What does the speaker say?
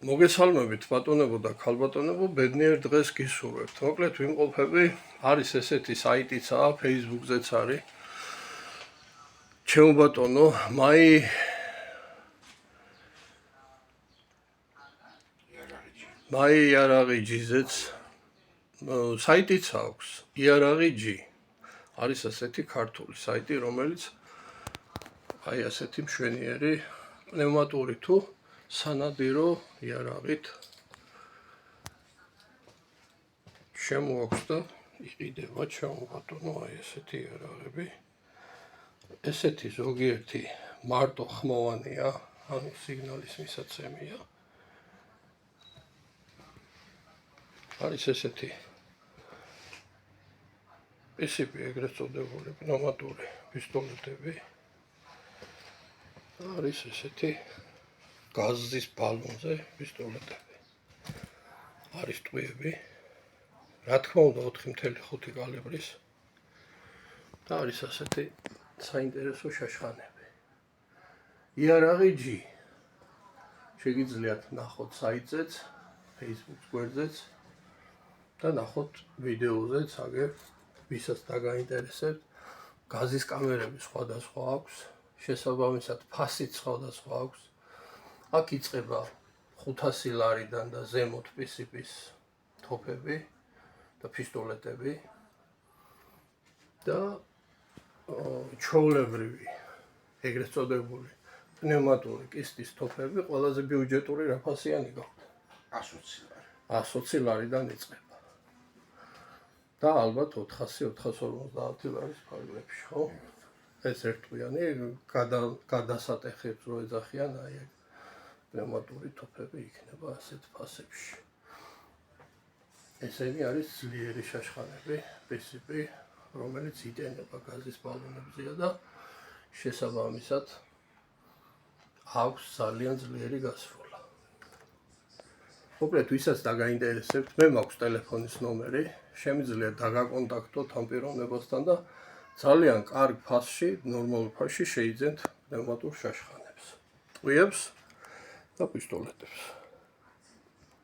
მოგესალმებით ბატონებო და ქალბატონებო, ბედნიერ დღეს გისურვებთ. მოკლედ ვიმყოფები, არის ესეთი საიტიცაა, Facebook-ზეც არის. ჩემო ბატონო, მაი იარაღიჯიზეც საიტიც აქვს, იარაღიჯი. არის ასეთი ქართული საიტი, რომელიც აი ასეთი მშვენიერი პნევმატური თუ სანადირო იარაღით შემოაქვს და იყიდება ჩემო ბატონო, აი ესეთი იარაღები. ესეთი ზოგიერთი მარტო ხმოვანია, ანუ სიგნალის მისაცემია. არის ესეთი PCP ეგრეთ წოდებული პნევმატური პისტოლეტები. არის ესეთი გაზის ბალონზე პისტოლეტები. არის ტყვიები. რა თქმა უნდა 4.5 კალიბრის და არის ასეთი საინტერესო შაშხანები. იარაღი G. შეგიძლიათ ნახოთ საიტზეც, Facebook გვერდზეც და ნახოთ ვიდეოზეც, აგერ ვისაც დაგაინტერესებთ. გაზის კამერები სხვადასხვა აქვს, შესაბამისად ფასიც სხვადასხვა აქვს. აქ იწყება 500 ლარიდან და ზემოთ PCP-ს თოფები და პისტოლეტები და ჩვეულებრივი ეგრეთ წოდებული პნევმატური კისტის თოფები ყველაზე ბიუჯეტური რა ფასიანი გაქვთ? 120 ლარი. 120 ლარიდან იწყება. და ალბათ 400-450 ლარის ფარგლებში, ხო? ეს ერთკვიანი გადასატეხებს რო ეძახიან, აი ეგ პნევმატური თოფები იქნება ასეთ ფასებში. ესენი არის ძლიერი შაშხანები, PCP, რომელიც იტენება გაზის ბალონებზეა და შესაბამისად აქვს ძალიან ძლიერი გასროლა. მოკლედ, ვისაც დაგაინტერესებთ, მე მაქვს ტელეფონის ნომერი, შემიძლია დაგაკონტაქტოთ ამ პიროვნებასთან და ძალიან კარგ ფასში, ნორმალურ ფასში შეიძენთ პნევმატურ შაშხანებს, ტყვიებს და პისტოლეტებს.